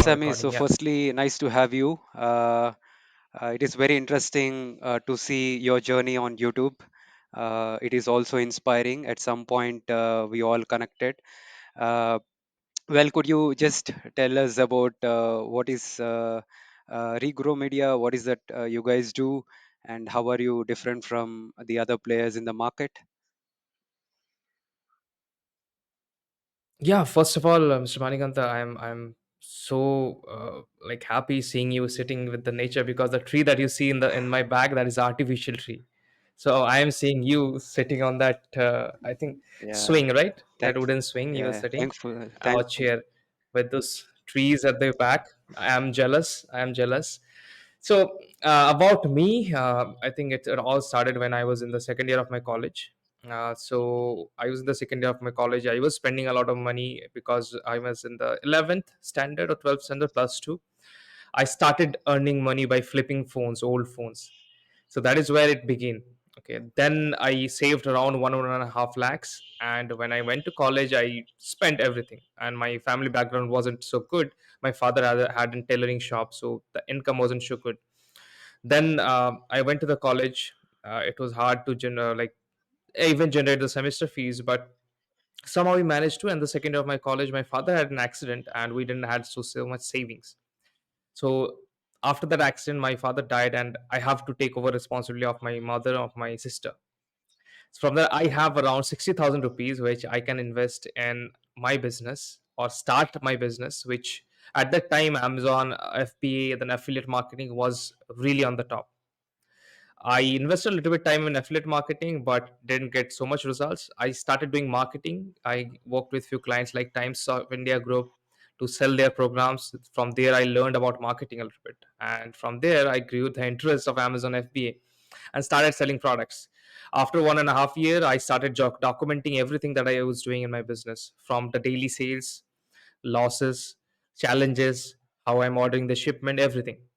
Sammy. recording. So, Yeah. firstly, nice to have you. It is very interesting to see your journey on YouTube. It is also inspiring. At some point, we all connected. Uh, well, could you just tell us about what is Regrow Media? What is that you guys do, and how are you different from the other players in the market? Yeah. First of all, Mr. Manikanta, I'm so like happy seeing you sitting with the nature, because the tree that you see in my bag, that is artificial tree. So I am seeing you sitting on that. I think Yeah, swing, right? That thanks. wooden swing you were Yeah, sitting, thankful. or Thank. chair, with those trees at the back. I am jealous. I am jealous. So about me, I think it all started when I was in the second year of my college. So I was in the second year of my college. I was spending a lot of money because I was in the 11th standard or 12th standard plus two. I started earning money by flipping phones, old phones. So that is where it began. Okay. Then I saved around 1.5 lakhs. And when I went to college, I spent everything. And my family background wasn't so good. My father had a tailoring shop, so the income wasn't so good. Then I went to the college. It was hard to like even generate the semester fees, but somehow we managed to. And the second year of my college, my father had an accident, and we didn't had so much savings. So after that accident, my father died, and I have to take over responsibility of my mother, of my sister. So from there, I have around 60,000 rupees, which I can invest in my business or start my business, which at that time, Amazon, FBA, then affiliate marketing was really on the top. I invested a little bit time in affiliate marketing, but didn't get so much results. I started doing marketing. I worked with few clients like Times of India Group to sell their programs. From there, I learned about marketing a little bit, and from there, I grew the interest of Amazon FBA and started selling products. After 1.5 year, I started documenting everything that I was doing in my business, from the daily sales, losses, challenges, how I'm ordering the shipment, everything.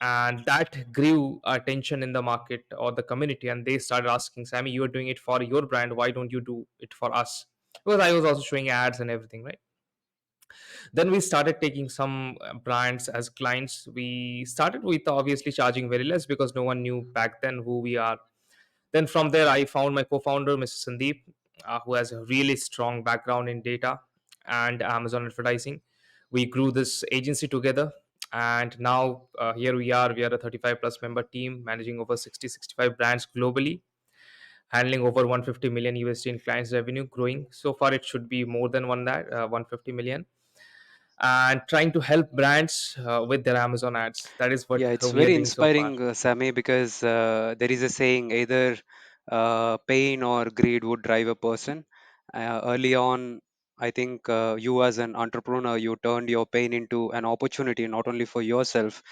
And that grew attention in the market or the community, and they started asking, Sammy, you are doing it for your brand, why don't you do it for us? Because I was also showing ads and everything, right? Then we started taking some brands as clients. We started with obviously charging very less, because no one knew back then who we are. Then from there, I found my co-founder, Mr. Sandeep, who has a really strong background in data and Amazon advertising. We grew this agency together, and now here we are. We are a 35 plus member team, managing over 60-65 brands globally, handling over 150 million USD in clients revenue, growing. So far, it should be more than 150 million, and trying to help brands with their Amazon ads. That is what Yeah, it's we are very doing so far. inspiring, Sammy, because there is a saying either pain or greed would drive a person. Early on, I think you as an entrepreneur, you turned your pain into an opportunity, not only for yourself.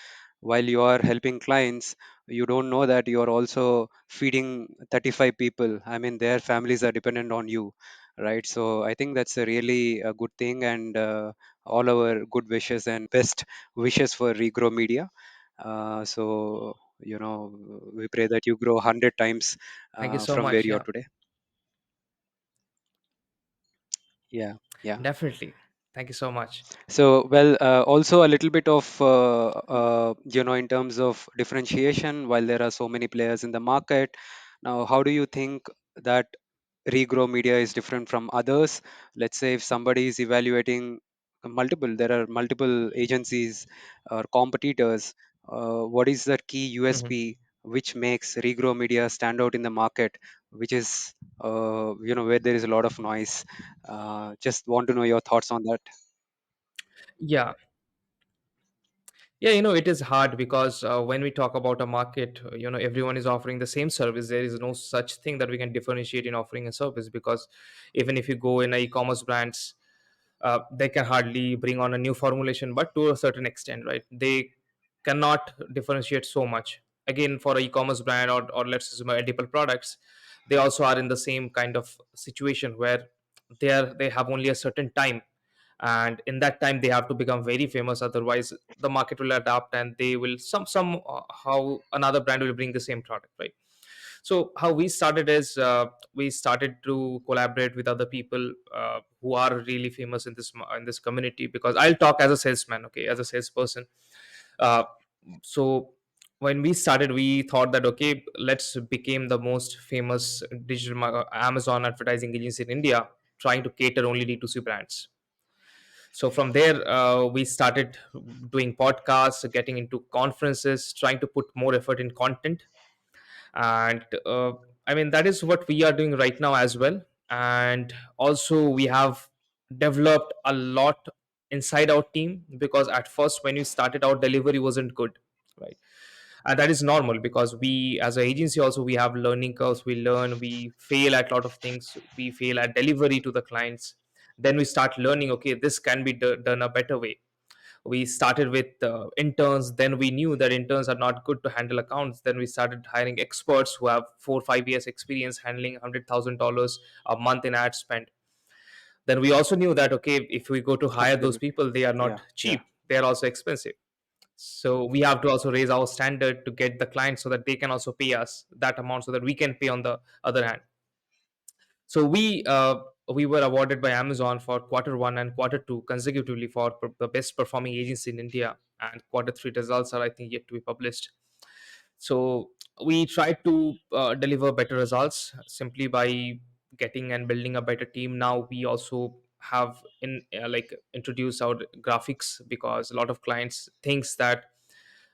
While you are helping clients, you don't know that you are also feeding 35 people. I mean, their families are dependent on you, right? So I think that's a really a good thing, and all our good wishes and best wishes for Regrow Media. We pray that you grow 100 times Thank you so from where much. you are Yeah, today. Yeah, yeah. definitely. Thank you so much. So, well, also a little bit of, in terms of differentiation, while there are so many players in the market, now, how do you think that Regrow Media is different from others? Let's say if somebody is evaluating there are multiple agencies or competitors. What is the key Mhm. USP which makes Regrow Media stand out in the market, which is, where there is a lot of noise? Just want to know your thoughts on that. Yeah, yeah, it is hard because when we talk about a market, everyone is offering the same service. There is no such thing that we can differentiate in offering a service, because even if you go in a e-commerce brands, they can hardly bring on a new formulation, but to a certain extent, right? They cannot differentiate so much. Again, for a e-commerce brand, or let's assume edible products, they also are in the same kind of situation where they have only a certain time, and in that time they have to become very famous, otherwise the market will adapt, and they will how another brand will bring the same product, right? So how we started is, we started to collaborate with other people who are really famous in this community, because I'll talk as a salesman, okay, as a salesperson. uh, so when we started, we thought that, okay, let's become the most famous Amazon advertising agency in India, trying to cater only D2C brands. So from there, we started doing podcasts, getting into conferences, trying to put more effort in content. And I mean, that is what we are doing right now as well. And also we have developed a lot inside our team, because at first when we started, our delivery wasn't good, right? And that is normal, because we as an agency also, we have learning curves. We learn, we fail at a lot of things, we fail at delivery to the clients. Then we start learning, okay, this can be done a better way. We started with interns. Then we knew that interns are not good to handle accounts. Then we started hiring experts who have 4 or 5 years experience handling $100,000 a month in ad spend. Then we also knew that, okay, if we go to hire Absolutely. those people, they are Yeah, not yeah. cheap, they are also expensive. So we have to also raise our standard to get the clients, so that they can also pay us that amount, so that we can pay on the other hand. So we were awarded by Amazon for quarter 1 and quarter 2 consecutively for the best performing agency in India, and quarter 3 results are, I think, yet to be published. So we tried to deliver better results simply by getting and building a better team. Now we also have like introduced our graphics, because a lot of clients thinks that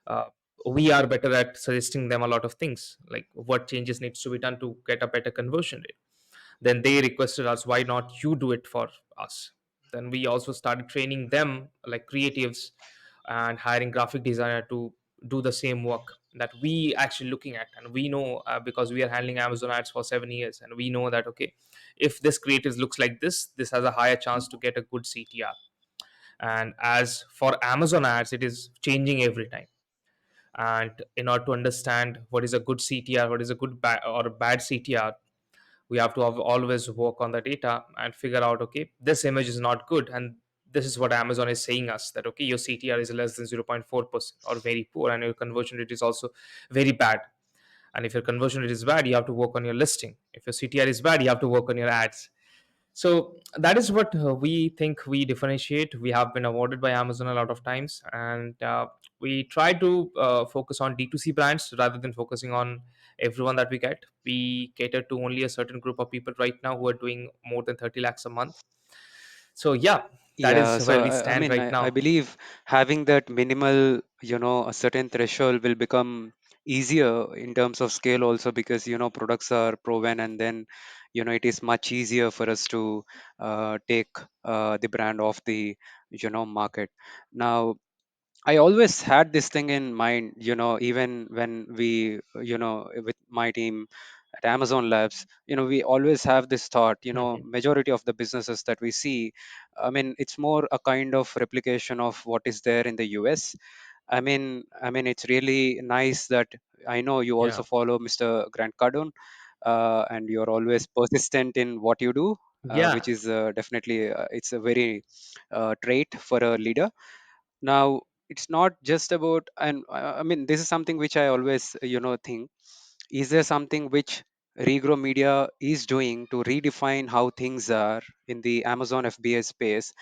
uh, we are better at suggesting them a lot of things, like what changes needs to be done to get a better conversion rate. Then they requested us, why not you do it for us? Then we also started training them, like creatives, and hiring graphic designer to do the same work that we actually looking at. And we know, because we are handling Amazon ads for 7 years, and we know that, okay, if this creative looks like this has a higher chance to get a good CTR. And as for Amazon ads, it is changing every time. And in order to understand what is a good CTR, what is a or a bad CTR, we have to always work on the data and figure out, okay, this image is not good, and this is what Amazon is saying us, that, okay, your CTR is less than 0.4% or very poor, and your conversion rate is also very bad. And if your conversion rate is bad, you have to work on your listing. If your CTR is bad, you have to work on your ads. So that is what we think we differentiate. We have been awarded by Amazon a lot of times, and we try to focus on D2C brands rather than focusing on everyone that we get. We cater to only a certain group of people right now who are doing more than 30 lakhs a month. So yeah, that Yeah, is so where we I stand mean, right I now. believe having that minimal, a certain threshold will become easier in terms of scale also, because products are proven, and then it is much easier for us to take the brand off the market. Now, I always had this thing in mind, even when we, with my team at Amazon Labs, we always have this thought, Mhm. majority of the businesses that we see, I mean, it's more a kind of replication of what is there in the US. I mean, it's really nice that I know you Yeah. also follow Mr. Grant Cardone, and you're always persistent in what you do, which Yeah. is definitely it's a very trait for a leader. Now, it's not just about, and I mean, this is something which I always think, is there something which regrow media is doing to redefine how things are in the Amazon FBA space,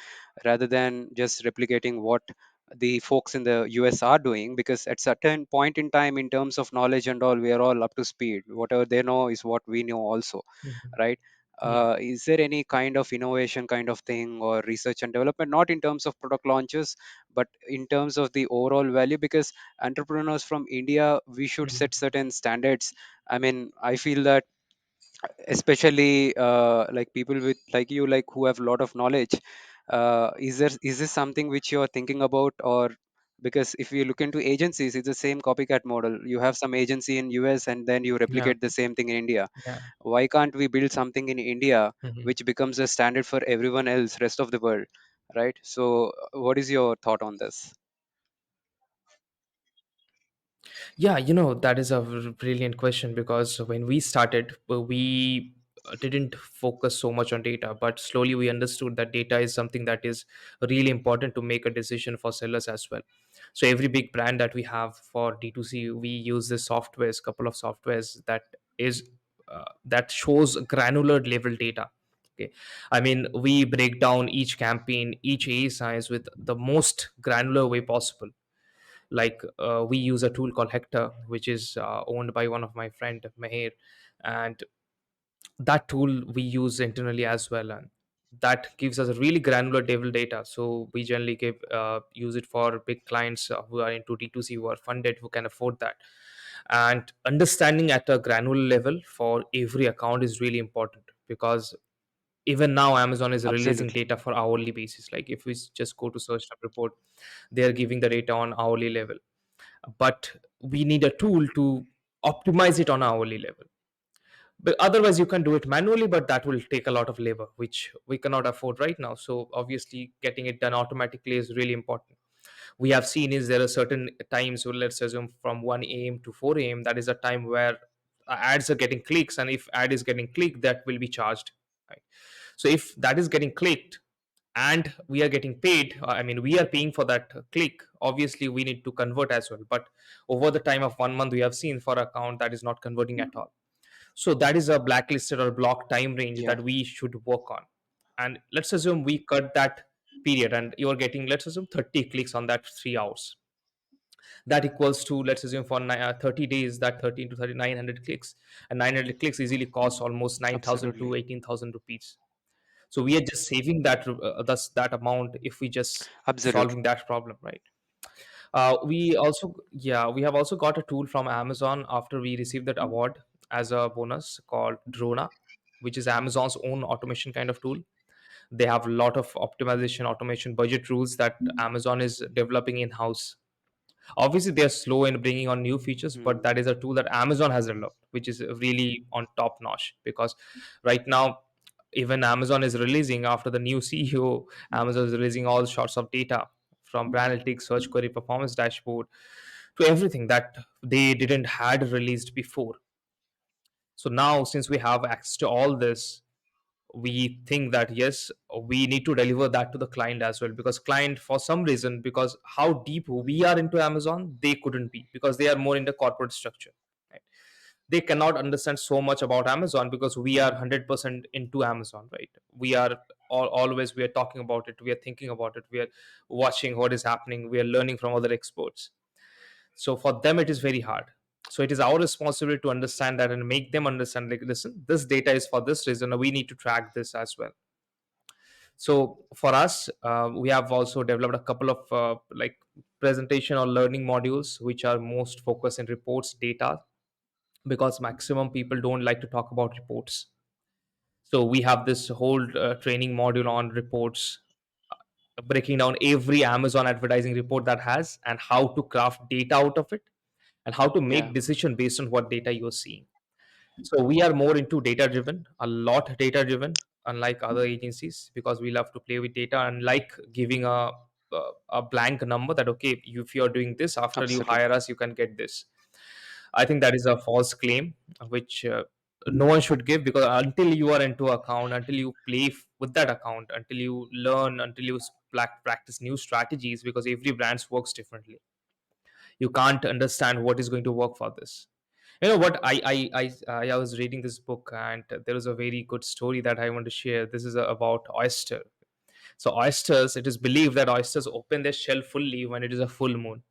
rather than just replicating what the folks in the US are doing? Because at certain point in time, in terms of knowledge and all, we are all up to speed. Whatever they know is what we know also, Mhm. right? Yeah. Is there any kind of innovation kind of thing, or research and development, not in terms of product launches, but in terms of the overall value? Because entrepreneurs from India, we should Mhm. set certain standards. I mean, I feel that especially like people with like you, like who have a lot of knowledge, is this something which you are thinking about? Or because if you look into agencies, it's the same copycat model. You have some agency in US, and then you Yeah. replicate the same thing in India. Yeah. Why can't we build something in India Mhm. which becomes a standard for everyone else, rest of the world, right? So what is your thought on this? Yeah, that is a brilliant question, because when we started, we didn't focus so much on data, but slowly we understood that data is something that is really important to make a decision for sellers as well. So every big brand that we have for D2C, we use this softwares, couple of softwares that is that shows granular level data. Okay, I mean, we break down each campaign, each A size with the most granular way possible. Like we use a tool called Hector, which is owned by one of my friend Meher, and that tool we use internally as well, and that gives us a really granular level data. So we generally give use it for big clients who are into D2C, who are funded, who can afford that. And understanding at a granular level for every account is really important, because even now Amazon is releasing Absolutely. data for hourly basis. Like if we just go to search tab report, they are giving the data on hourly level, but we need a tool to optimize it on hourly level. But otherwise you can do it manually, but that will take a lot of labor, which we cannot afford right now. So obviously getting it done automatically is really important. We have seen is there are certain times, so let's assume from 1 a.m. to 4 a.m., that is a time where ads are getting clicks, and if ad is getting clicked, that will be charged, right? So if that is getting clicked and we are getting paid, I mean, we are paying for that click, obviously we need to convert as well. But over the time of 1 month, we have seen for account that is not converting at all. So that is a blacklisted or block time range Yeah, that we should work on. And let's assume we cut that period and you're getting, let's assume, 30 clicks on that 3 hours. That equals to, let's assume, for 30 days, that 13 to 30, 900 clicks. And 900 clicks easily costs almost 9,000 to absolutely. 18,000 rupees. So we are just saving that amount if we just Absolutely. solving that problem, right? We have also got a tool from Amazon after we received that award as a bonus called Drona, which is Amazon's own automation kind of tool. They have a lot of optimization, automation, budget rules that Amazon is developing in house. Obviously, they are slow in bringing on new features, but Hmm. that is a tool that Amazon has developed, which is really on top notch. Because right now, even Amazon is releasing, after the new CEO, Amazon is releasing all sorts of data, from brand analytics, search query, performance dashboard, to everything that they didn't had released before. So now, since we have access to all this, we think that yes, we need to deliver that to the client as well, because client, for some reason, because how deep we are into Amazon, they couldn't be, because they are more into corporate structure, right? They cannot understand so much about Amazon, because we are 100% into Amazon, right? We are always, we are talking about it, we are thinking about it, we are watching what is happening, we are learning from other experts. So for them it is very hard. So it is our responsibility to understand that and make them understand, like, listen, this data is for this reason, and we need to track this as well. So for us, we have also developed a couple of like presentation or learning modules which are most focused in reports data, because maximum people don't like to talk about reports. So we have this whole training module on reports, breaking down every Amazon advertising report that has, and how to craft data out of it, and how to Yeah, make decision based on what data you're seeing. So we are more into data driven, a lot data driven, unlike other agencies, because we love to play with data, and like giving a blank number that, okay, if you're doing this, after you hire absolutely. us, you can get this. I think that is a false claim, which no one should give, because until you are into account, until you play with that account, until you learn, until you practice new strategies, because every brand works differently, you can't understand what is going to work for this. You know what? I was reading this book, and there is a very good story that I want to share. This is about oyster. So oysters, it is believed that oysters open their shell fully when it is a full moon.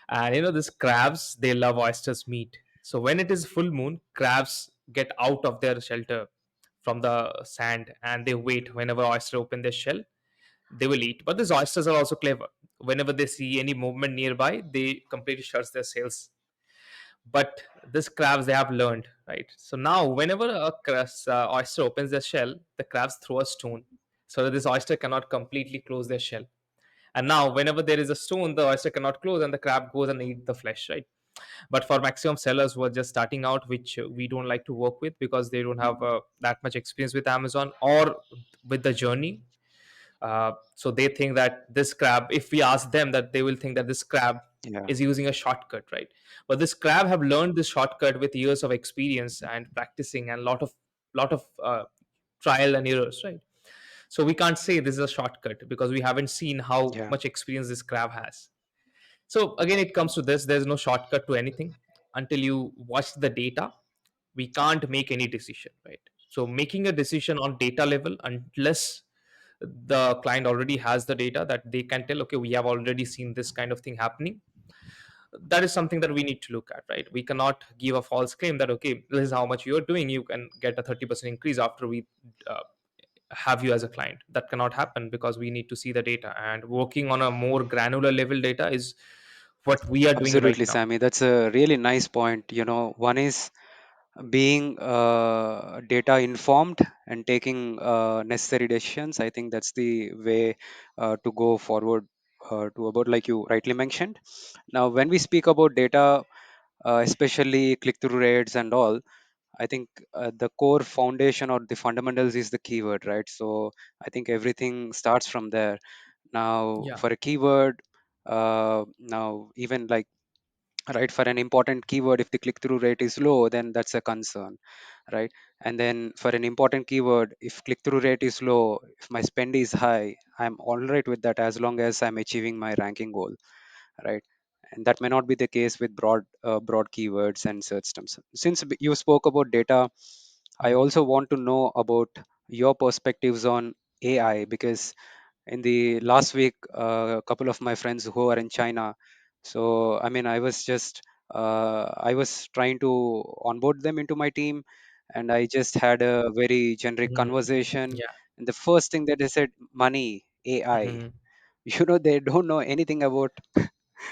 And this crabs, they love oysters meat. So when it is full moon, crabs get out of their shelter from the sand, and they wait. Whenever oyster open their shell, they will eat. But these oysters are also clever. Whenever they see any movement nearby, they completely shuts their sails. But this crabs, they have learned, right? So now whenever a oyster opens their shell, the crabs throw a stone, so that this oyster cannot completely close their shell. And now whenever there is a stone, the oyster cannot close, and the crab goes and eat the flesh, right? But for maximum sellers who are just starting out, which we don't like to work with, because they don't have that much experience with Amazon or with the journey. So they think that this crab, if we ask them, that they will think that this crab Yeah, is using a shortcut, right? But this crab have learned this shortcut with years of experience and practicing, and lot of trial and errors, right? So we can't say this is a shortcut, because we haven't seen how yeah, much experience this crab has. So again, it comes to this: there's no shortcut to anything until you watch the data, we can't make any decision, right? So making a decision on data level, unless the client already has the data that they can tell, okay, we have already seen this kind of thing happening, that is something that we need to look at, right? We cannot give a false claim that, okay, this is how much you're doing, you can get a 30% increase after we uh, have you as a client. That cannot happen, because we need to see the data, and working on a more granular level data is what we are doing right Absolutely, now. Sammy. That's a really nice point. One is being data informed and taking necessary decisions. I think that's the way to go forward to about like you rightly mentioned. Now, when we speak about data, especially click-through rates and all, I think the core foundation or the fundamentals is the keyword, right? So I think everything starts from there. Now, Yeah. for a keyword, now even like right for an important keyword, if the click-through rate is low, then that's a concern, right? And then for an important keyword, if click-through rate is low, if my spend is high, I'm all right with that as long as I'm achieving my ranking goal, right? And that may not be the case with broad keywords and search terms. Since you spoke about data, I Mhm. also want to know about your perspectives on AI, because in the last week, a couple of my friends who are in China, so I mean, I was trying to onboard them into my team, and I just had a very generic Mhm. conversation, Yeah. and the first thing that they said, money, AI. Mhm. They don't know anything about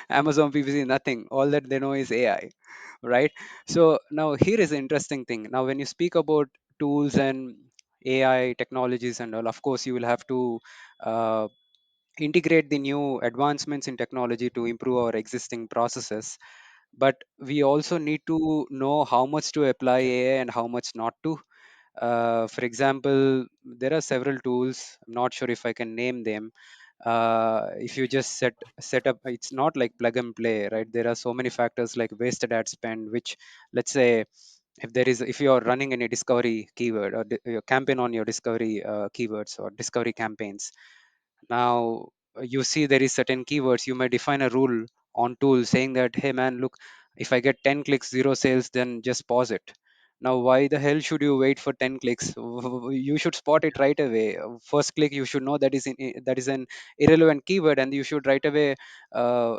Amazon PPC, nothing. All that they know is AI, right? So now here is the interesting thing. Now, when you speak about tools and AI technologies and all, of course, you will have to uh, integrate the new advancements in technology to improve our existing processes. But we also need to know how much to apply Yeah. AI and how much not to. For example, there are several tools. I'm not sure if I can name them. If you just set up, it's not like plug and play, right? There are so many factors like wasted ad spend, which, let's say, if you are running any discovery keyword or your campaign on your discovery keywords or discovery campaigns. Now you see there is certain keywords, you may define a rule on tool saying that, hey man, look, if I get 10 clicks, zero sales, then just pause it. Now why the hell should you wait for 10 clicks? You should spot it right away. First click, you should know that is an irrelevant keyword, and you should right away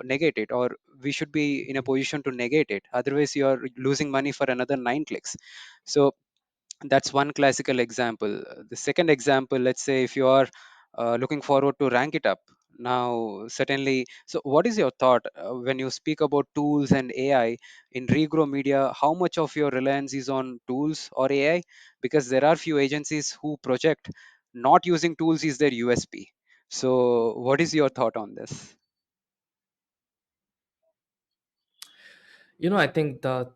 negate it, or we should be in a position to negate it. Otherwise you are losing money for another 9 clicks. So that's one classical example. The second example, let's say if you are looking forward to rank it up. Now certainly, so what is your thought when you speak about tools and AI in regrow media? How much of your reliance is on tools or AI? Because there are few agencies who project not using tools is their USP. So what is your thought on this? I think the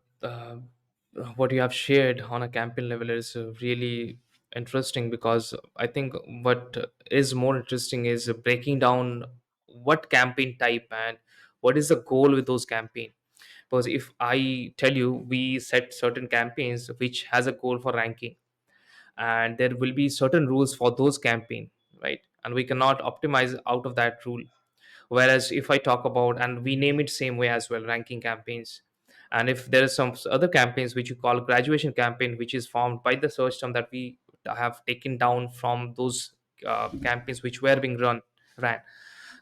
what you have shared on a campaign level is really interesting, because I think what is more interesting is breaking down what campaign type and what is the goal with those campaign. Because if I tell you, we set certain campaigns which has a goal for ranking, and there will be certain rules for those campaign, right? And we cannot optimize out of that rule. Whereas if I talk about, and we name it same way as well, ranking campaigns, and if there are some other campaigns which you call graduation campaign, which is formed by the search term that we have taken down from those campaigns which were being ran,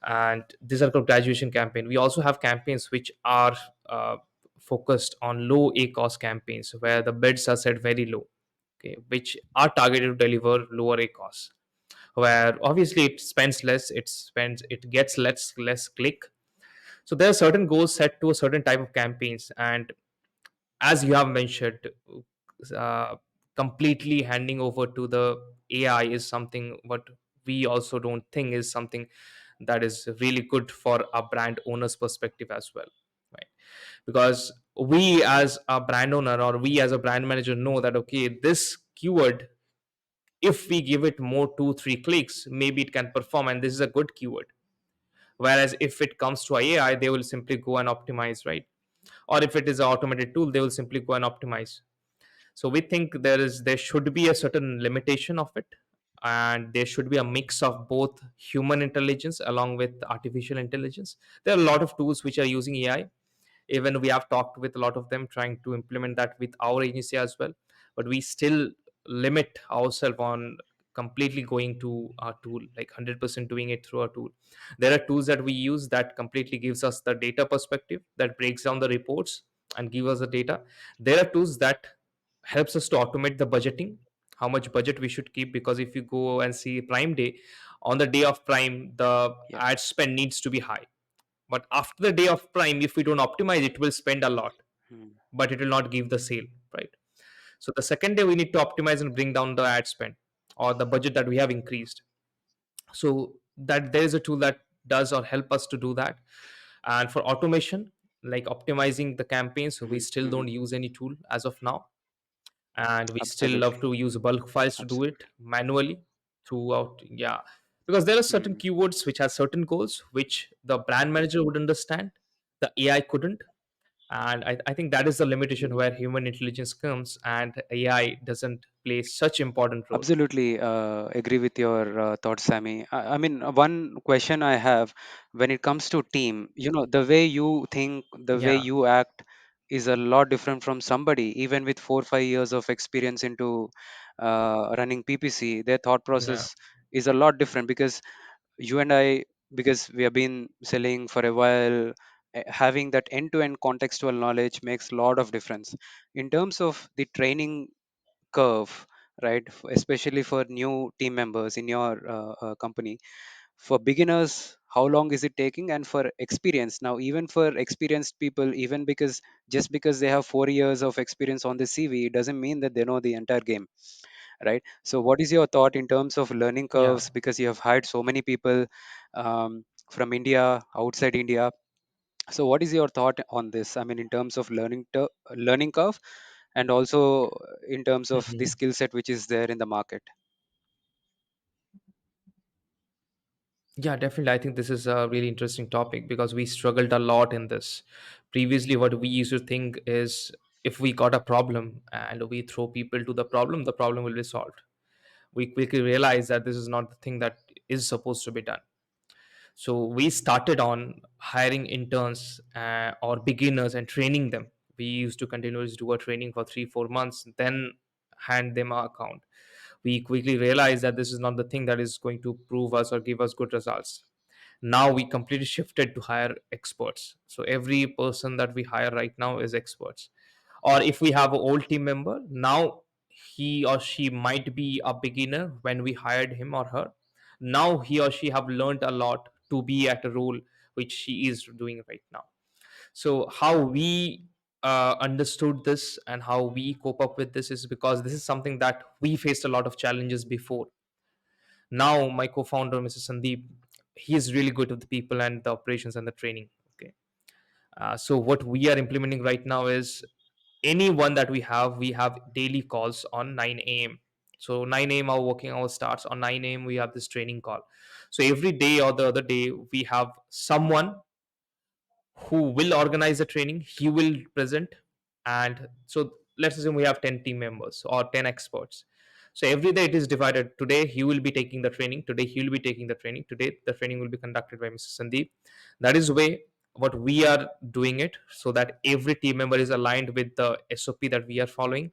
and these are called graduation campaign. We also have campaigns which are uh, focused on low a cost campaigns, where the bids are set very low, okay, which are targeted to deliver lower a costs, where obviously it spends less, it gets less click. So there are certain goals set to a certain type of campaigns, and as you have mentioned, uh, completely handing over to the AI is something what we also don't think is something that is really good for a brand owner's perspective as well, right? Because we as a brand owner, or we as a brand manager, know that, okay, this keyword, if we give it more 2 3 clicks, maybe it can perform, and this is a good keyword. Whereas if it comes to AI, they will simply go and optimize, right? Or if it is an automated tool, they will simply go and optimize. So we think there should be a certain limitation of it, and there should be a mix of both human intelligence along with artificial intelligence. There are a lot of tools which are using AI. Even we have talked with a lot of them, trying to implement that with our agency as well. but we still limit ourselves on completely going to our tool, like 100% doing it through our tool. There are tools that we use that completely gives us the data perspective, that breaks down the reports and give us the data. There are tools that helps us to automate the budgeting, how much budget we should keep, because if you go and see Prime Day, on the day of Prime the Yeah. ad spend needs to be high, but after the day of Prime, if we don't optimize, it will spend a lot, Hmm. but it will not give the sale, right? So the second day we need to optimize and bring down the ad spend or the budget that we have increased. So that there is a tool that does or help us to do that. And for automation, like optimizing the campaigns, we Hmm. still Hmm. don't use any tool as of now, and we still love Absolutely. to use bulk files to do it Absolutely. manually throughout. Yeah, because there are certain Hmm. keywords which have certain goals which the brand manager would understand, the AI couldn't. And I think that is the limitation Hmm. where human intelligence comes and AI doesn't play such important role. Absolutely agree with your thoughts, Sammy. I mean, one question I have when it comes to team, the way you think, the way Yeah, you act is a lot different from somebody, even with 4 5 years of experience into running PPC. Their thought yeah. process is a lot different because you and I, because we have been selling for a while, having that end-to-end contextual knowledge makes a lot of difference in terms of the training curve, right? Especially for new team members in your company. For beginners, how long is it taking? And for experience, now even for experienced people, even because just because they have 4 years of experience on the CV, it doesn't mean that they know the entire game, right? So, what is your thought in terms of learning Yeah. curves? Because you have hired so many people from India, outside India. So, what is your thought on this? I mean, in terms of learning curve, and also in terms of the Mhm. skill set which is there in the market. Yeah, definitely. I think this is a really interesting topic because we struggled a lot in this. Previously, what we used to think is if we got a problem and we throw people to the problem will be solved. We quickly realized that this is not the thing that is supposed to be done. So we started on hiring interns or beginners and training them. We used to continuously do a training for 3 4 months, then hand them our account. We quickly realized that this is not the thing that is going to prove us or give us good results. Now we completely shifted to hire experts. So every person that we hire right now is experts. Or if we have an old team member, now he or she might be a beginner when we hired him or her. Now he or she have learned a lot to be at a role which she is doing right now. So how we understood this and how we cope up with this is because this is something that we faced a lot of challenges before. Now my co-founder, Mr. Sandeep, he is really good with the people and the operations and the training. Okay. So what we are implementing right now is anyone that we have daily calls on 9 a.m. So 9 a.m. our working hour starts. On 9 a.m. we have this training call. So every day or the other day we have someone who will organize the training, he will present. And so let's assume we have 10 team members or 10 experts. So every day it is divided. Today he will be taking the training, today he will be taking the training, today the training will be conducted by Mr. Sandeep. That is way what we are doing it, so that every team member is aligned with the SOP that we are following.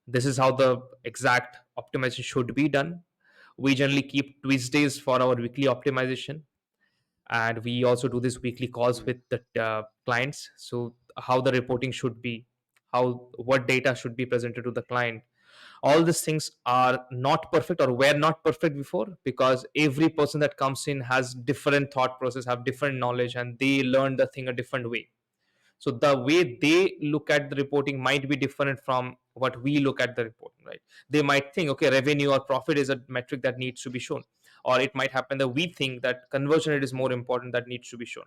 This is how the exact optimization should be done. We generally keep Tuesdays for our weekly optimization, and we also do this weekly calls Mm. with the clients. So how the reporting should be, how what data should be presented to the client. All these things are not perfect or were not perfect before, because every person that comes in has different thought process, have different knowledge, and they learn the thing a different way. So the way they look at the reporting might be different from what we look at the reporting, right? They might think, okay, revenue or profit is a metric that needs to be shown, or it might happen that we think that conversion rate is more important, that needs to be shown.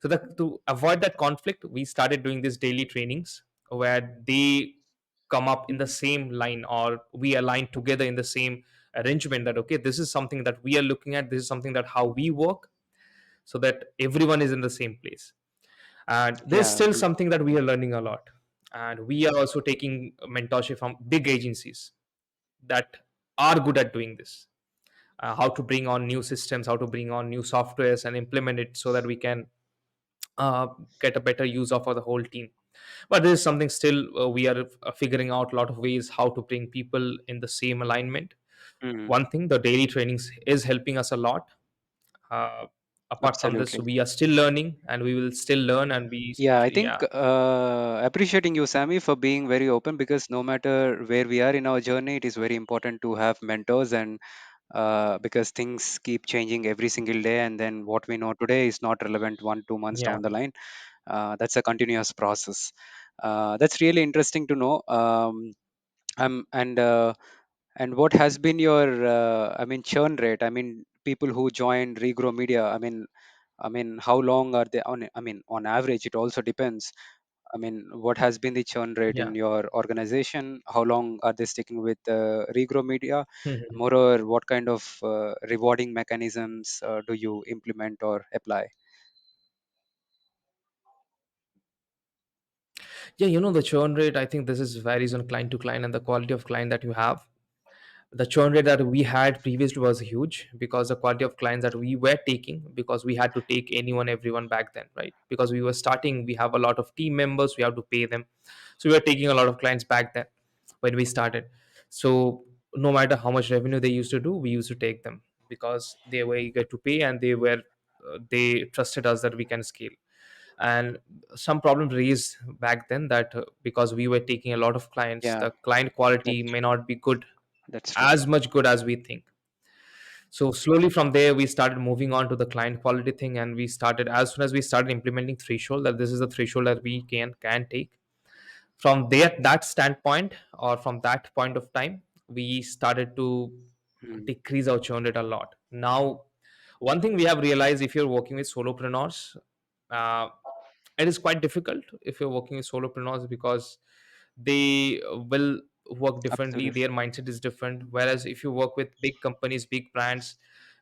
So that to avoid that conflict, we started doing these daily trainings where they come up in the same line, or we align together in the same arrangement, that okay, this is something that we are looking at, this is something that how we work, so that everyone is in the same place. And there's Yeah, still something that we are learning a lot, and we are also taking mentorship from big agencies that are good at doing this, how to bring on new systems, how to bring on new softwares and implement it so that we can uh, get a better use of for the whole team. But this is something still we are figuring out a lot of ways how to bring people in the same alignment. Mm, One thing, the daily trainings is helping us a lot. uh, Apart from this, absolutely. we are still learning and we will still learn, and we Yeah, I think yeah, appreciating you, Sammy, for being very open, because no matter where we are in our journey, it is very important to have mentors, and because things keep changing every single day, and then what we know today is not relevant 1 2 months yeah. down the line. That's a continuous process. That's really interesting to know. And what has been your I mean churn rate? I mean, people who join Regrow Media, I mean how long are they on? I mean, on average, it also depends. I mean, what has been the churn rate Yeah. in your organization? How long are they sticking with Regrow Media? Mhm. Moreover, what kind of rewarding mechanisms do you implement or apply? Yeah, the churn rate, I think this is varies on client to client and the quality of client that you have. The churn rate that we had previously was huge because the quality of clients that we were taking, because we had to take anyone everyone back then, right? Because we were starting, we have a lot of team members, we have to pay them. So we were taking a lot of clients back then when we started. So no matter how much revenue they used to do, we used to take them because they were eager to pay, and they trusted us that we can scale. And some problems raised back then, that because we were taking a lot of clients, Yeah, the client quality that's may not be good, that's true. as much good as we think. So slowly from there we started moving on to the client quality thing, and we started, as soon as we started implementing threshold, that this is the threshold that we can take. From there, that standpoint, or from that point of time, we started to Mm, decrease our churn rate a lot. Now, one thing we have realized, if you're working with solopreneurs, uh, it is quite difficult if you're working with solopreneurs, because they will work differently, absolutely. their mindset is different. Whereas if you work with big companies, big brands,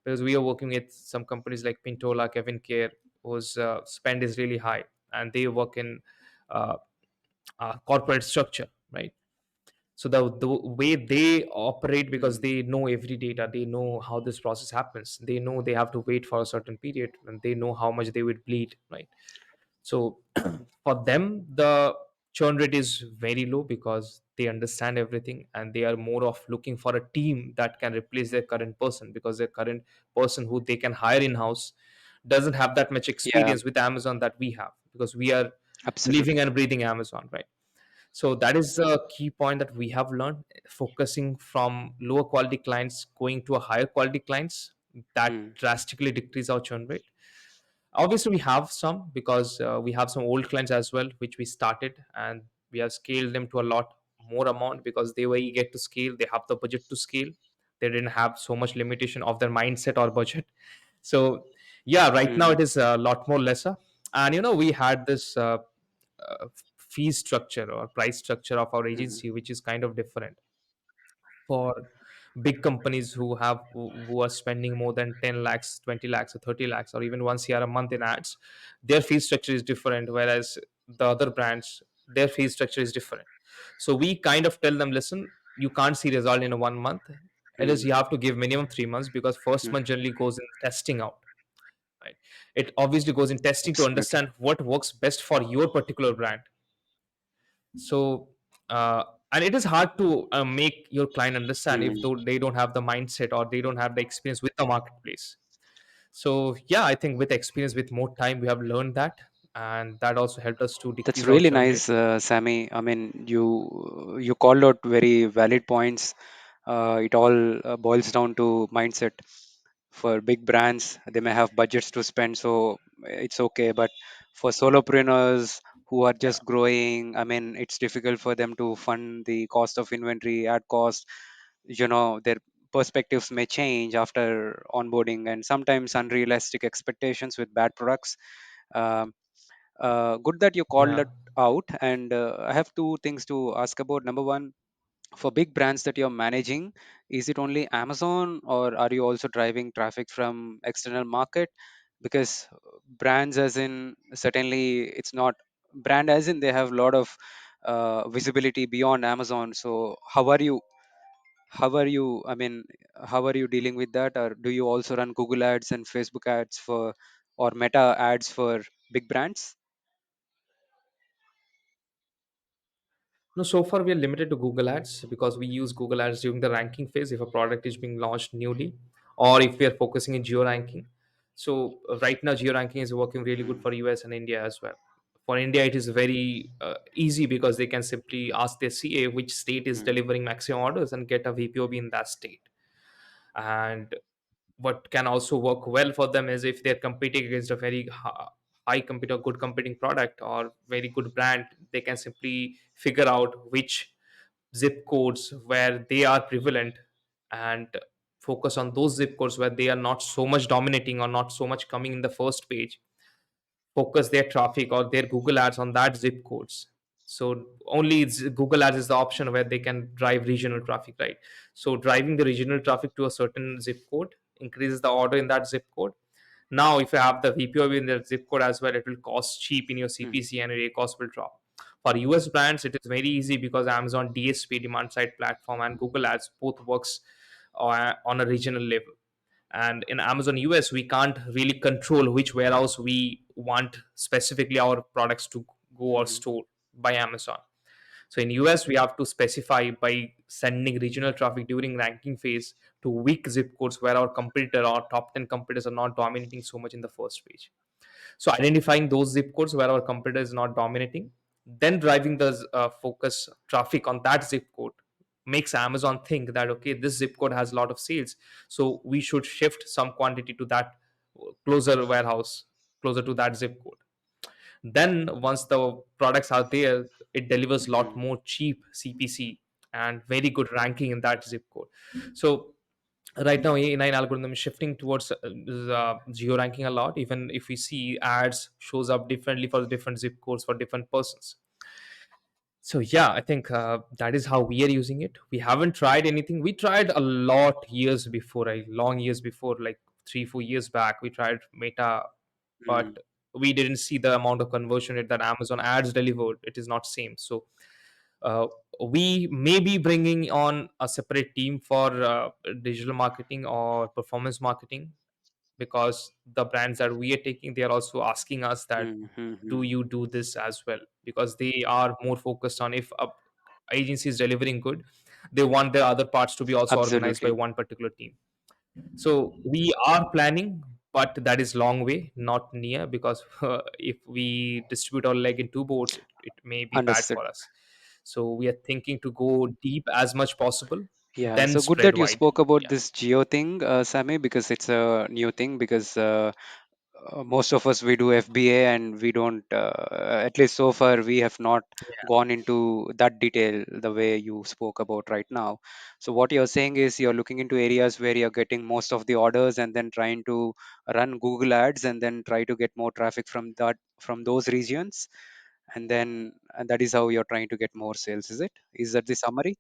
because we are working with some companies like Pintola, Kevin Care, whose spend is really high, and they work in uh, corporate structure, right? So the way they operate, because Mm, they know every data, they know how this process happens, they know they have to wait for a certain period, and they know how much they would bleed, right? So for them, the churn rate is very low because they understand everything, and they are more of looking for a team that can replace their current person, because their current person who they can hire in house doesn't have that much yeah, experience with Amazon that we have, because we are living absolutely. and breathing Amazon, right? So that is a key point that we have learned, focusing from lower quality clients going to a higher quality clients, that Mm, drastically decrease our churn rate. Obviously we have some, because we have some old clients as well, which we started, and we have scaled them to a lot more amount, because they were eager to scale, they have the budget to scale, they didn't have so much limitation of their mindset or budget. So yeah, right now mm, it is a lot more lesser. And we had this uh, fee structure or price structure of our mm, agency, which is kind of different for big companies who are spending more than 10 lakhs, 20 lakhs, or 30 lakhs, or even 1 CR a month in ads. Their fee structure is different, whereas the other brands, their fee structure is different. So we kind of tell them, listen, you can't see result in a 1 month. It is, mm, you have to give minimum 3 months, because first mm, month generally goes in testing out, right? It obviously goes in testing to absolutely. understand what works best for your particular brand. So uh, and it is hard to make your client understand if Mm. though they don't have the mindset or they don't have the experience with the marketplace. So yeah, I think with experience, with more time, we have learned that, and that also helped us to That's decrease our really churn rate. nice, Sammy. I mean, you called out very valid points. It all boils down to mindset. For big brands, they may have budgets to spend, so it's okay. But for solopreneurs who are Yeah, just growing, I mean, it's difficult for them to fund the cost of inventory, ad cost. Their perspectives may change after onboarding, and sometimes unrealistic expectations with bad products. Um, Good that you called yeah. it out. And I have two things to ask about. Number one, for big brands that you're managing, is it only Amazon, or are you also driving traffic from external market? Because brands, as in, certainly it's not brand as in they have a lot of visibility beyond Amazon. So how are you, I mean, how are you dealing with that? Or do you also run Google ads and Facebook ads for, or Meta ads for big brands? No, so far we are limited to Google Ads because we use Google Ads during the ranking phase if a product is being launched newly, or if we are focusing in geo ranking. So right now, geo ranking is working really good Mm, for US and India as well. For India, it is very easy because they can simply ask their CA which state is mm, delivering maximum orders and get a VPOB in that state. And what can also work well for them is if they're competing against a very high competitor, good competing product or very good brand, they can simply figure out which zip codes where they are prevalent and focus on those zip codes where they are not so much dominating or not so much coming in the first page, focus their traffic or their Google ads on that zip codes. So only Google ads is the option where they can drive regional traffic, right? So driving the regional traffic to a certain zip code increases the order in that zip code. Now, if you have the VPO in the zip code as well, it will cost cheap in your mm, CPC and your cost will drop. For US brands, it is very easy because Amazon DSP, demand side platform, and Google Ads both works on a regional level. And in Amazon US, we can't really control which warehouse we want specifically our products to go or mm, store by Amazon. So in US, we have to specify by sending regional traffic during ranking phase to weak zip codes where our competitor or top 10 competitors are not dominating so much in the first page. So identifying those zip codes where our competitor is not dominating, then driving the focus traffic on that zip code makes Amazon think that okay, this zip code has a lot of sales, so we should shift some quantity to that closer warehouse, closer to that zip code. Then once the products are there, it delivers a lot mm, more cheap CPC and very good ranking in that zip code. So right now A9 algorithm is shifting towards geo ranking a lot, even if we see ads shows up differently for the different zip codes for different persons. So yeah, I think that is how we are using it. We haven't tried anything. We tried a lot years before, long years before, like 3 4 years back. We tried Meta, mm, but we didn't see the amount of conversion rate that Amazon ads delivered. It is not same. So uh, we may be bringing on a separate team for digital marketing or performance marketing, because the brands that we are taking, they are also asking us that mm, mm, do mm. you do this as well, because they are more focused on if a agency is delivering good, they want their other parts to be also organized by Absolutely. one particular team. So we are planning, but that is long way, not near, because if we distribute our leg in two boats, it may be bad Understood. for us. So we are thinking to go deep as much possible, Yeah, then so good spread that you wide. spoke about Yeah, this geo thing, Sammy, because it's a new thing. Because most of us we do FBA and we don't, at least so far, we have not yeah, gone into that detail the way you spoke about right now. So what you're saying is you're looking into areas where you're getting most of the orders and then trying to run Google ads and then try to get more traffic from that, from those regions, and then and that is how you're trying to get more sales. Is it? Is that the summary?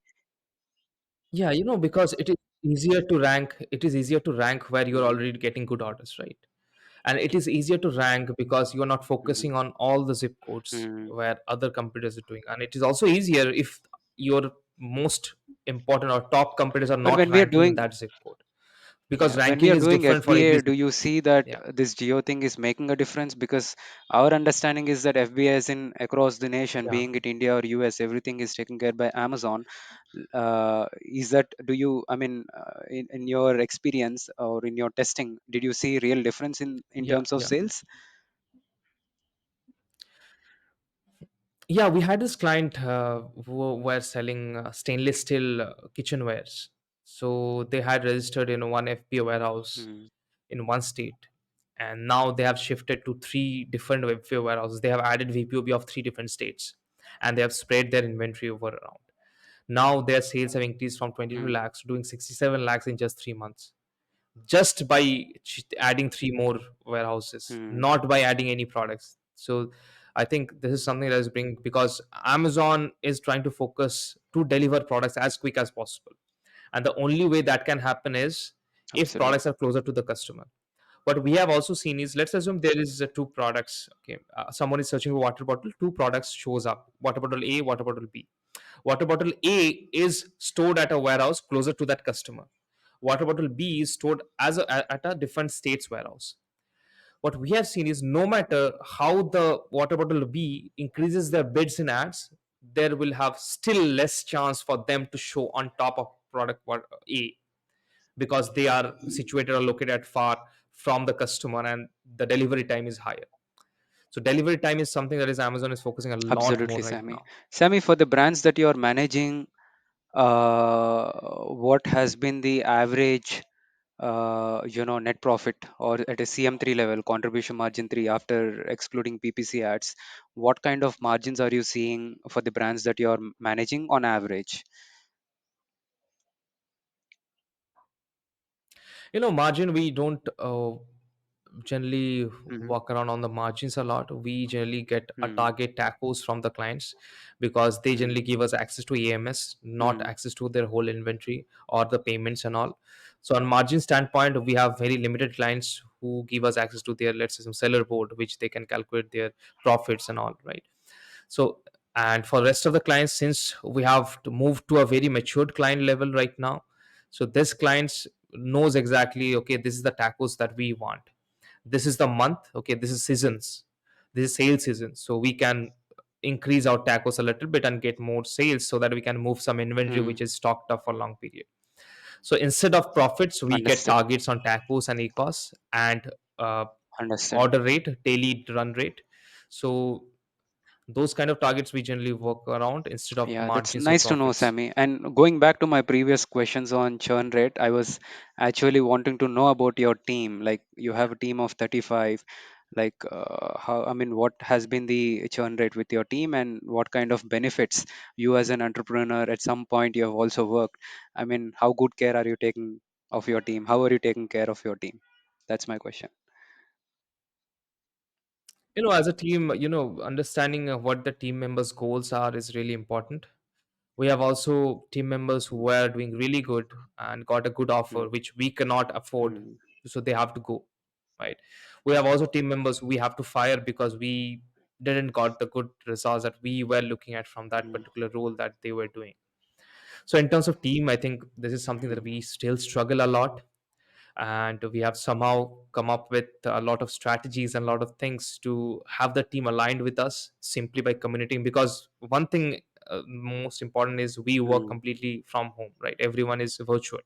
yeah. Because it is easier to rank. It is easier to rank where you're Hmm. already getting good orders, right? And it is easier to rank because you're not Hmm. focusing on all the zip codes Hmm. where other competitors are doing, and it is also easier if your most important or top competitors are But not when we are ranking in doing, that zip code, because yeah, when we ranking are is doing different for FBA, every do zip you code. see that Yeah, this geo thing is making a difference? Because our understanding is that FBA is in across the nation, yeah. being it India or US, everything is taken care by Amazon. Is that, do you, I mean, in your experience or in your testing, did you see real difference in Yeah, terms of yeah. sales? Yeah, we had this client who were selling stainless steel kitchenwares. So they had registered in one FBA warehouse Hmm. in one state, and now they have shifted to three different FBA warehouses. They have added VPOB of three different states, and they have spread their inventory over around. Now their sales have increased from 22 Hmm. lakhs to doing 67 lakhs in just 3 months, just by adding three more warehouses, Hmm. not by adding any products. So I think this is something that is bring, because Amazon is trying to focus to deliver products as quick as possible, and the only way that can happen is if products Absolutely. are closer to the customer. What we have also seen is, let's assume there is two products. Okay, someone is searching for water bottle, two products shows up: water bottle A, water bottle B. Water bottle A is stored at a warehouse closer to that customer. Water bottle B is stored at a different state's warehouse. What we have seen is, no matter how the water bottle B increases their bids in ads, there will have still less chance for them to show on top of product what A, because they are situated or located far from the customer, and the delivery time is higher. So delivery time is something that is Amazon is focusing a lot more Absolutely, right Sammy. now. Sammy, for the brands that you are managing, what has been the average, net profit, or at a CM3 level, contribution margin 3, after excluding PPC ads? What kind of margins are you seeing for the brands that you are managing on average? Margin, we don't generally Mm-hmm. walk around on the margins a lot. We generally get a Mm-hmm. target tacos from the clients, because they Mm-hmm. generally give us access to AMS, not Mm-hmm. access to their whole inventory or the payments and all. So on margin standpoint, we have very limited clients who give us access to their, let's say, some seller board, which they can calculate their profits and all, right? So, and for rest of the clients, since we have to move to a very matured client level right now, so this clients knows exactly, okay, this is the tacos that we want, this is the month, okay, this is seasons, this is sales season, so we can increase our tacos a little bit and get more sales, so that we can move some inventory Mm-hmm. which is stocked up for a long period. So instead of profits, we get Understood. targets on tacos and ecos, and uh, Understood. order rate, daily run rate. So those kind of targets we generally work around instead of Yeah, that's margins or nice to know, profits. Sammy. And going back to my previous questions on churn rate, I was actually wanting to know about your team. Like, you have a team of 35. Like, I mean, what has been the churn rate with your team, and what kind of benefits you as an entrepreneur at some point you have also worked? I mean, how good care are you taking of your team? How are you taking care of your team? That's my question. As a team, understanding what the team members goals are is really important. We have also team members who were doing really good and got a good offer Mm, which we cannot afford, mm, so they have to go, right? We have also team members we have to fire because we didn't got the good results that we were looking at from that mm, particular role that they were doing. So in terms of team, I think this is something that mm, we still struggle a lot, and we have somehow come up with a lot of strategies and a lot of things to have the team aligned with us simply by communicating, because one thing, most important, is we work mm, completely from home, right? Everyone is virtual.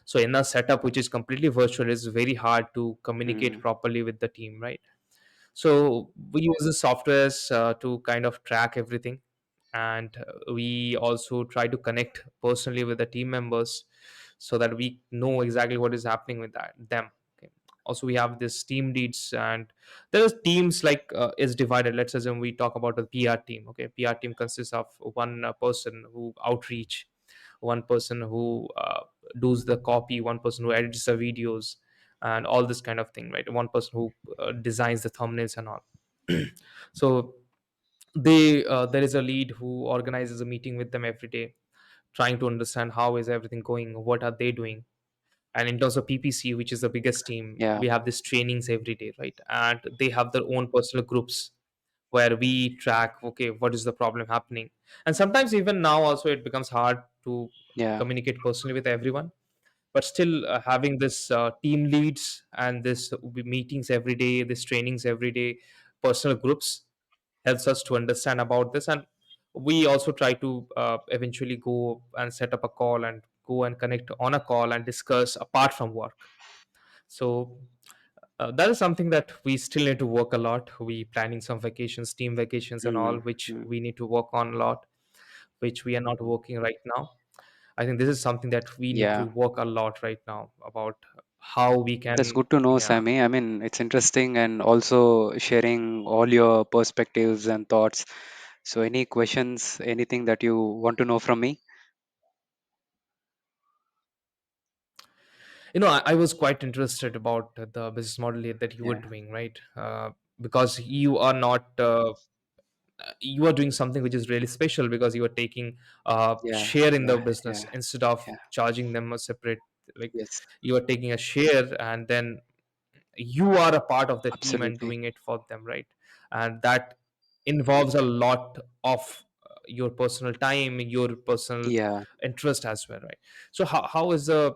So in a setup which is completely virtual, it's very hard to communicate mm, properly with the team, right? So we use the softwares to kind of track everything, and we also try to connect personally with the team members so that we know exactly what is happening with them. Okay. Also, we have this team leads, and there's teams like is divided. Let's assume we talk about the PR team. Okay, PR team consists of one person who outreach, one person who does the copy, one person who edits the videos, and all this kind of thing, right? One person who designs the thumbnails and all. So there is a lead who organizes a meeting with them every day, trying to understand how is everything going, what are they doing. And in terms of PPC, which is the biggest team, yeah, we have these trainings every day, right? And they have their own personal groups where we track, okay, what is the problem happening. And sometimes even now also it becomes hard to yeah, communicate personally with everyone, but still having this team leads and this meetings every day, this trainings every day, personal groups, helps us to understand about this. And we also try to eventually go and set up a call and go and connect on a call and discuss apart from work. So that is something that we still need to work a lot. We planning some vacations, team vacations and all, mm, which mm, we need to work on a lot, which we are not working right now. I think this is something that we need to yeah. work a lot right now about how we That's can. good to know, Yeah. Sammy. I mean, it's interesting and also sharing all your perspectives and thoughts. So, any questions, anything that you want to know from me? I was quite interested about the business model that you were Yeah, doing, right? Because you are not you are doing something which is really special, because you are taking yeah, share in the yeah, business yeah, instead of yeah. charging them a separate, like, Yes, you are taking a share and then you are a part of the team and absolutely. doing it for them, right? And that involves a lot of your personal time, your personal Yeah, interest as well, right? So how is the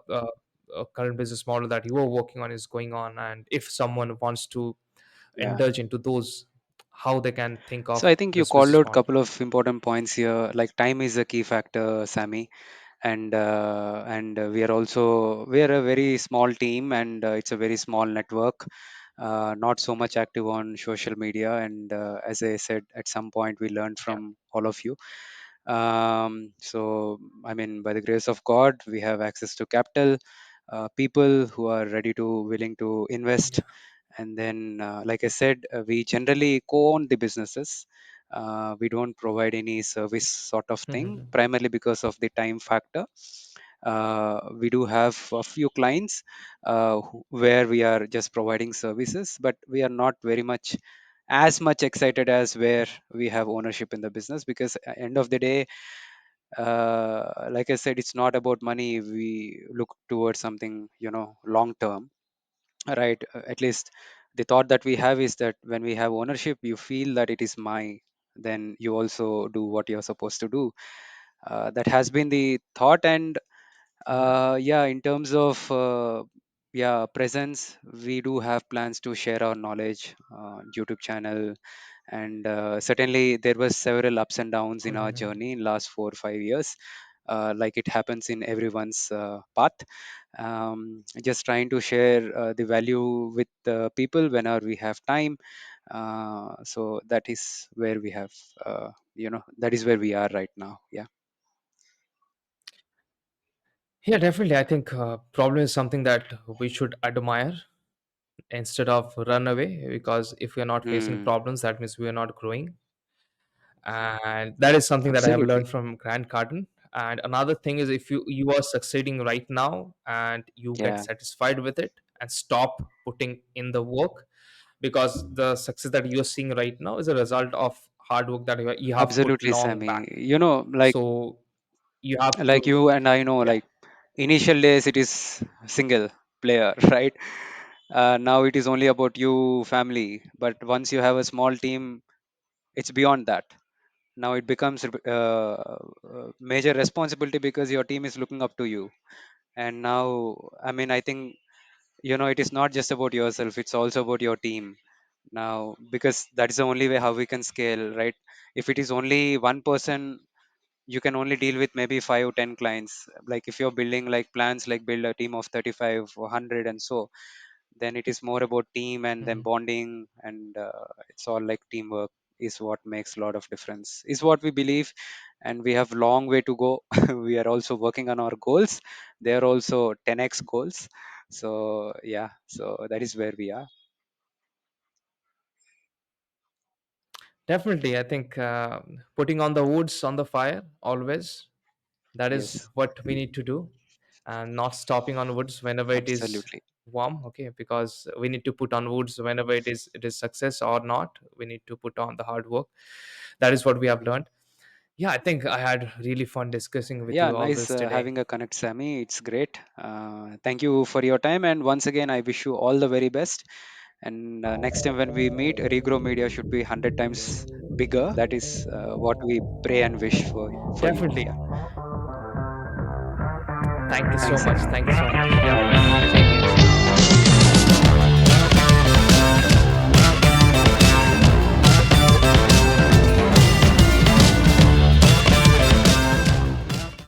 current business model that you are working on is going on, and if someone wants to yeah. indulge into those, how they can think So of I think you this called business out model. couple of important points here. Like time is a key factor, Sammy, and we are a very small team, and it's a very small network. Not so much active on social media, and as I said, at some point we learned Yeah. from all of you. So I mean, by the grace of God, we have access to capital, people who are ready to willing to invest, Yeah. and then like I said, we generally co-own the businesses. We don't provide any service sort of thing, Mhm. primarily because of the time factor. We do have a few clients where we are just providing services, but we are not very much as much excited as where we have ownership in the business, because at end of the day, like I said, it's not about money. We look towards something, long term, right? At least the thought that we have is that when we have ownership, you feel that it is my, then you also do what you're supposed to do. That has been the thought. And Mhm. yeah, in terms of yeah, presence, we do have plans to share our knowledge YouTube channel. And certainly there was several ups and downs in our Mhm. journey in last 4 or 5 years, like it happens in everyone's path. Just trying to share the value with people whenever we have time. So that is where we have, that is where we are right now. Yeah. Yeah, definitely. I think problem is something that we should admire instead of run away, because if we are not facing Hmm. problems, that means we are not growing. And that is something that I have Absolutely. learned from Grant Cardone. And another thing is, if you are succeeding right now and you get Yeah. satisfied with it and stop putting in the work, because the success that you're seeing right now is a result of hard work that you have put Absolutely, long Sammy. back. So you have Like to, you and I know, yeah. like initial days it is single player, right? Now it is only about you, family. But once you have a small team, it's beyond that. Now it becomes major responsibility because your team is looking up to you. And now, I mean, I think it is not just about yourself; it's also about your team now, because that is the only way how we can scale, right? If it is only one person, you can only deal with maybe 5 or 10 clients. Like if you're building like plans, like build a team of 35 or 100 and so, then it is more about team and then Mhm. bonding, and it's all like teamwork is what makes a lot of difference, is what we believe. And we have long way to go. We are also working on our goals. They are also 10x goals. So yeah, so that is where we are. Definitely, I think putting on the woods on the fire always, that is Yes, what we need to do, and not stopping on woods whenever it is absolutely. warm. Okay, because we need to put on woods whenever it is success or not. We need to put on the hard work. That is what we have learned. Yeah, I think I had really fun discussing with Yeah, you all nice this today. having a connect, Sammy. It's great. Thank you for your time. And once again, I wish you all the very best. And next time when we meet, Regrow Media should be 100 times bigger. That is what we pray and wish for you. Definitely. Yeah. Thank you so Thanks, much. Sammy. Thank you so much. Bye Yeah. bye. Same here.